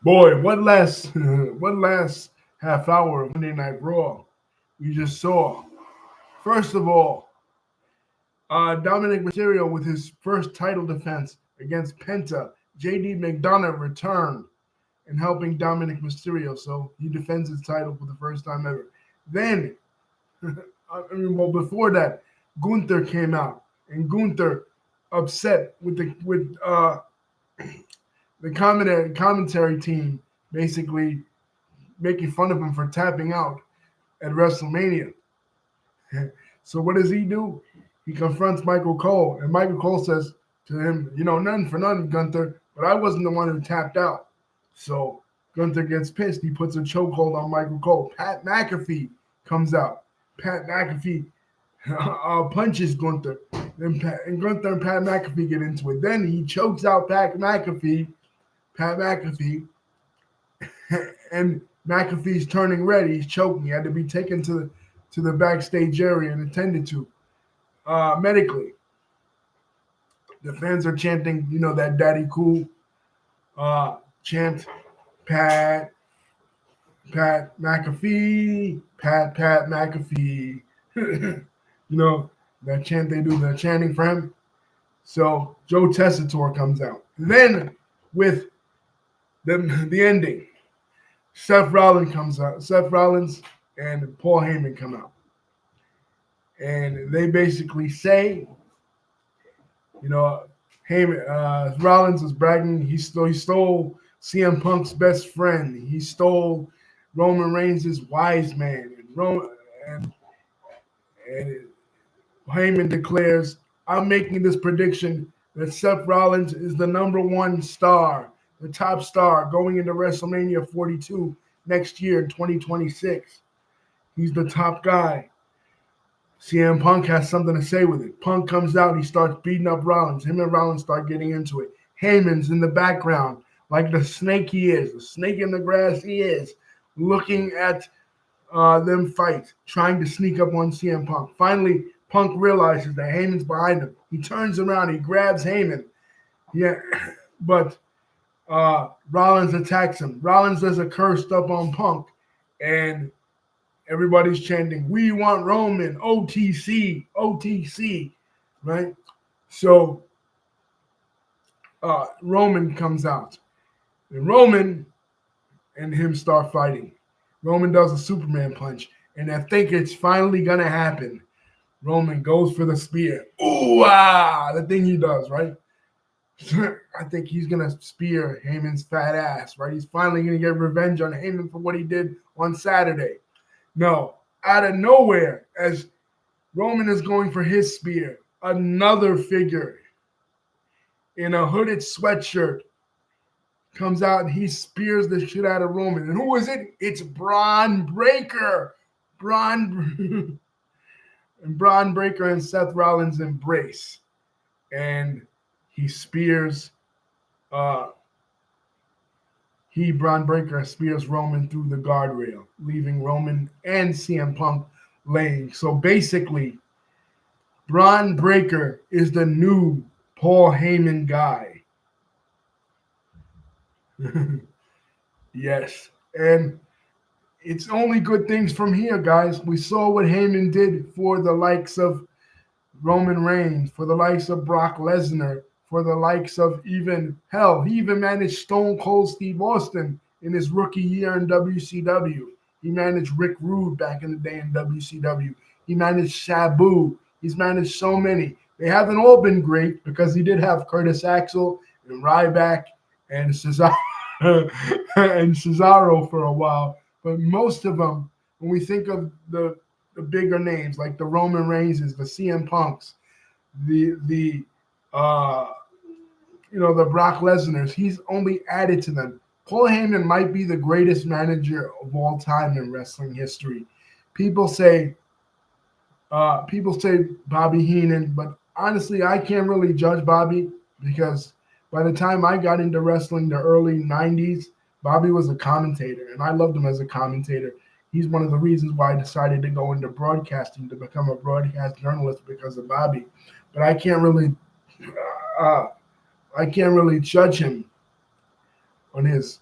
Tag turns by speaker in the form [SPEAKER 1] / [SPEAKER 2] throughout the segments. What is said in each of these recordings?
[SPEAKER 1] Boy, what last half hour of Monday Night Raw you just saw. First of all, Dominic Mysterio with his first title defense against Penta. JD McDonough returned and helping Dominic Mysterio, so he defends his title for the first time ever. Then, before that, Gunther came out, and Gunther upset with the commentary team, basically making fun of him for tapping out at WrestleMania. So what does he do? He confronts Michael Cole, and Michael Cole says to him, "None for none, Gunther, but I wasn't the one who tapped out." So Gunther gets pissed. He puts a chokehold on Michael Cole. Pat McAfee comes out. Pat McAfee punches Gunther. And Gunther and Pat McAfee get into it. Then he chokes out Pat McAfee, and McAfee's turning red. He's choking. He had to be taken to the backstage area and attended to medically. The fans are chanting, that Daddy Cool chant, Pat McAfee, Pat McAfee. That chant they do, they're chanting for him. So Joe Tessitore comes out. Then with the ending, Seth Rollins comes out. Seth Rollins and Paul Heyman come out. And they basically say, Heyman, Rollins was bragging he stole CM Punk's best friend. He stole Roman Reigns' wise man. And Heyman declares, "I'm making this prediction that Seth Rollins is the number one star, the top star going into WrestleMania 42 next year in 2026. He's the top guy." CM Punk has something to say with it. Punk comes out, he starts beating up Rollins. Him and Rollins start getting into it. Heyman's in the background, like the snake he is, the snake in the grass he is, looking at them fight, trying to sneak up on CM Punk. Finally, Punk realizes that Heyman's behind him. He turns around, he grabs Heyman. Yeah, but Rollins attacks him. Rollins does a curse up on Punk, and everybody's chanting, "We want Roman, OTC, OTC," right? So Roman comes out. And Roman and him start fighting. Roman does a Superman punch, and I think it's finally going to happen. Roman goes for the spear. Ooh, the thing he does, right? I think he's going to spear Heyman's fat ass, right? He's finally going to get revenge on Heyman for what he did on Saturday. No, out of nowhere, as Roman is going for his spear, another figure in a hooded sweatshirt comes out and he spears the shit out of Roman. And who is it? It's Bron Breakker. And Bron Breakker and Seth Rollins embrace. And he spears Bron Breakker spears Roman through the guardrail, leaving Roman and CM Punk laying. So basically, Bron Breakker is the new Paul Heyman guy. Yes. And it's only good things from here, guys. We saw what Heyman did for the likes of Roman Reigns, for the likes of Brock Lesnar, for the likes of he even managed Stone Cold Steve Austin in his rookie year in WCW. He managed Rick Rude back in the day in WCW. He managed Sabu. He's managed so many. They haven't all been great because he did have Curtis Axel and Ryback and Cesaro for a while. But most of them, when we think of the bigger names like the Roman Reigns, the CM Punks, the Brock Lesnar's, he's only added to them. Paul Heyman might be the greatest manager of all time in wrestling history. People say Bobby Heenan, but honestly, I can't really judge Bobby because by the time I got into wrestling, the early 90s, Bobby was a commentator, and I loved him as a commentator. He's one of the reasons why I decided to go into broadcasting, to become a broadcast journalist because of Bobby. But I can't really I can't really judge him on his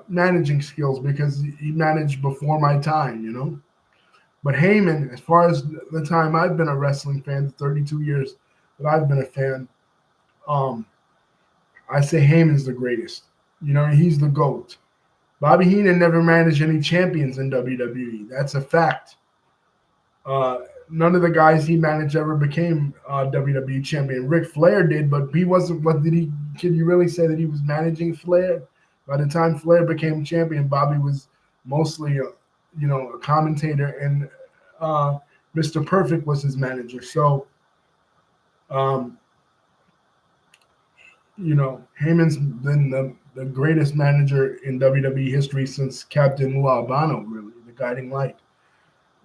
[SPEAKER 1] managing skills because he managed before my time, you know. But Heyman, as far as the time I've been a wrestling fan, the 32 years that I've been a fan, um, I say Heyman's the greatest. You know, he's the GOAT. Bobby Heenan never managed any champions in WWE. That's a fact. None of the guys he managed ever became WWE champion. Ric Flair did, but he wasn't. What did he? Can you really say that he was managing Flair? By the time Flair became champion, Bobby was mostly, a commentator, and Mr. Perfect was his manager. So, um, Heyman's been the greatest manager in WWE history since Captain Lou Albano, really, the guiding light.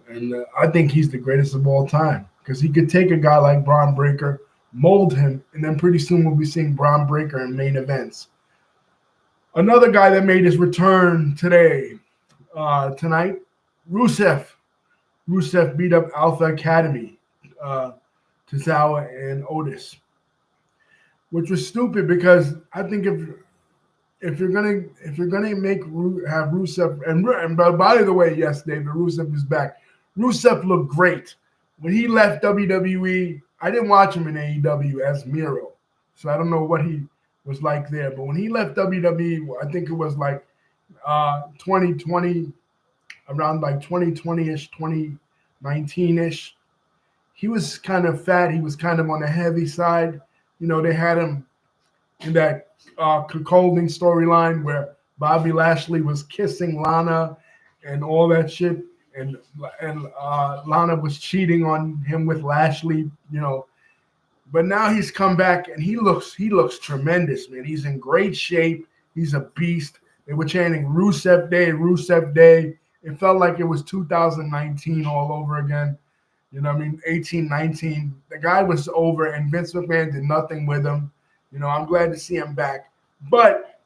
[SPEAKER 1] And I think he's the greatest of all time because he could take a guy like Bron Breakker, mold him, and then pretty soon we'll be seeing Bron Breakker in main events. Another guy that made his return tonight, Rusev. Rusev beat up Alpha Academy, Tozawa and Otis, which was stupid because I think if you're gonna have Rusev and by the way, yes, David, Rusev is back. Rusev looked great when he left WWE. I didn't watch him in AEW as Miro, so I don't know what he was like there. But when he left WWE, I think it was like 2020, around like 2020-ish, 2019-ish. He was kind of fat. He was kind of on the heavy side. You know, they had him in that cuckolding storyline where Bobby Lashley was kissing Lana and all that shit, and Lana was cheating on him with Lashley, you know. But now he's come back and he looks tremendous, man. He's in great shape. He's a beast. They were chanting Rusev Day, Rusev Day. It felt like it was 2019 all over again. You know what I mean? 18, 19. The guy was over and Vince McMahon did nothing with him. You know, I'm glad to see him back. But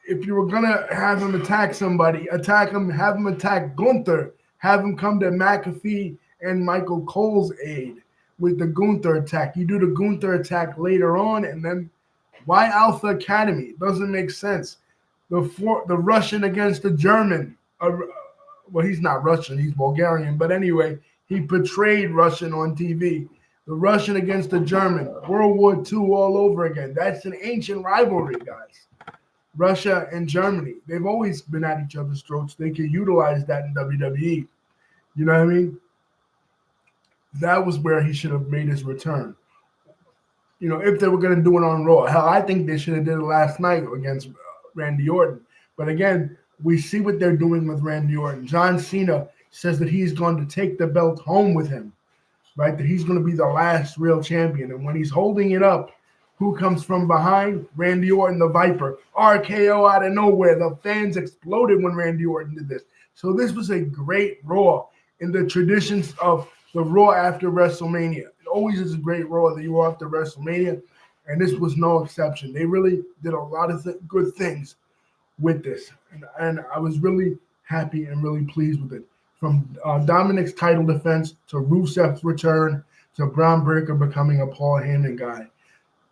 [SPEAKER 1] if you were going to have him attack somebody, attack him, have him attack Gunther, have him come to McAfee and Michael Cole's aid with the Gunther attack. You do the Gunther attack later on, and then why Alpha Academy? It doesn't make sense. The Russian against the German. Well, he's not Russian. He's Bulgarian. But anyway, he portrayed Russian on TV. The Russian against the German. World War II all over again. That's an ancient rivalry, guys. Russia and Germany. They've always been at each other's throats. They could utilize that in WWE. You know what I mean? That was where he should have made his return. You know, if they were going to do it on Raw. Hell, I think they should have did it last night against Randy Orton. But again, we see what they're doing with Randy Orton. John Cena says that he's going to take the belt home with him, right? That he's going to be the last real champion. And when he's holding it up, who comes from behind? Randy Orton, the Viper. RKO out of nowhere. The fans exploded when Randy Orton did this. So this was a great Raw in the traditions of the Raw after WrestleMania. It always is a great Raw the Raw after WrestleMania, and this was no exception. They really did a lot of good things with this, and I was really happy and really pleased with it. From Dominic's title defense to Rusev's return to Bron Breakker becoming a Paul Heyman guy.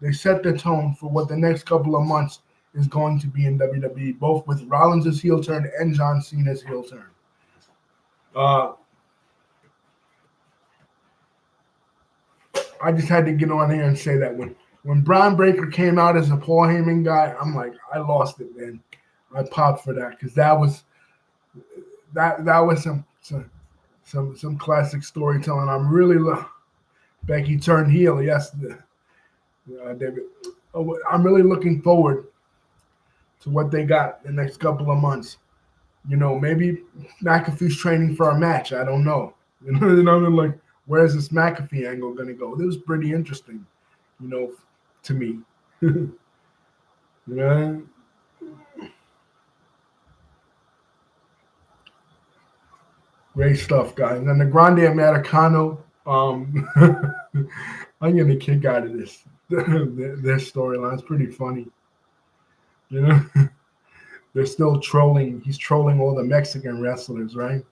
[SPEAKER 1] They set the tone for what the next couple of months is going to be in WWE, both with Rollins' heel turn and John Cena's heel turn. I just had to get on here and say that when Bron Breakker came out as a Paul Heyman guy, I'm like, I lost it, man. I popped for that because that was some classic storytelling. I'm really Becky turned heel. Yes, David. I'm really looking forward to what they got the next couple of months. You know, maybe McAfee's training for a match. I don't know. You know, like, where's this McAfee angle going to go? This was pretty interesting, you know, to me. Yeah. Great stuff, guys. And the Grande Americano, I'm getting a kick out of this. Their storyline is pretty funny. You know, they're still trolling. He's trolling all the Mexican wrestlers, right?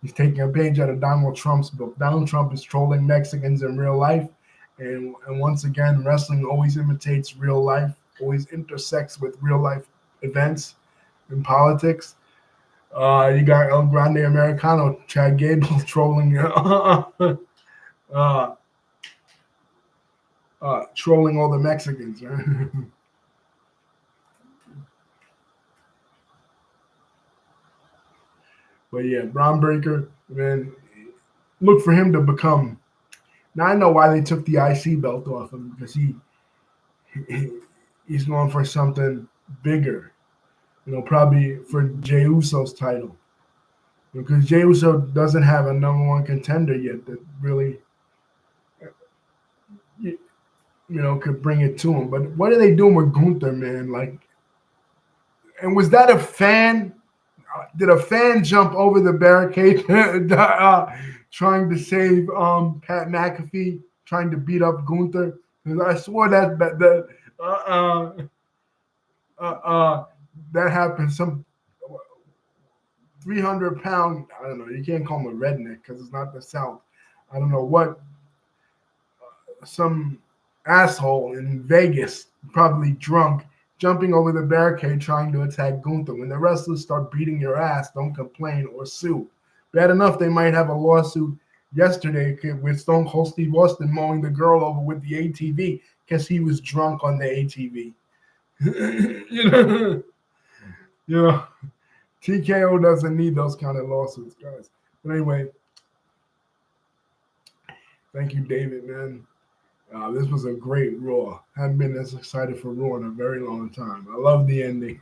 [SPEAKER 1] He's taking a page out of Donald Trump's book. Donald Trump is trolling Mexicans in real life, And once again, wrestling always imitates real life, always intersects with real life events and politics. You got El Grande Americano, Chad Gable trolling, trolling all the Mexicans. Right? But yeah, Bron Breakker, man, look for him to become. Now I know why they took the IC belt off him because he's going for something bigger. Probably for Jey Uso's title because Jey Uso doesn't have a number one contender yet that really, could bring it to him. But what are they doing with Gunther, man? Like, and was that a fan? Did a fan jump over the barricade trying to save Pat McAfee, trying to beat up Gunther? Because I swore that happened. Some 300-pound, I don't know, you can't call him a redneck because it's not the South. I don't know what, some asshole in Vegas, probably drunk, jumping over the barricade trying to attack Gunther. When the wrestlers start beating your ass, don't complain or sue. Bad enough they might have a lawsuit yesterday with Stone Cold Steve Austin mowing the girl over with the ATV because he was drunk on the ATV. you know, TKO doesn't need those kind of lawsuits, guys. But anyway, thank you, David, man. This was a great Raw. Haven't been this excited for Raw in a very long time. I love the ending.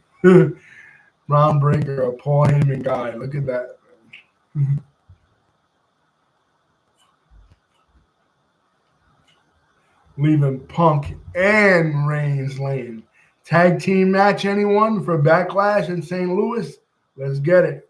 [SPEAKER 1] Bron Breakker, a Paul Heyman guy. Look at that. Leaving Punk and Reigns lane. Tag team match, anyone for Backlash in St. Louis? Let's get it.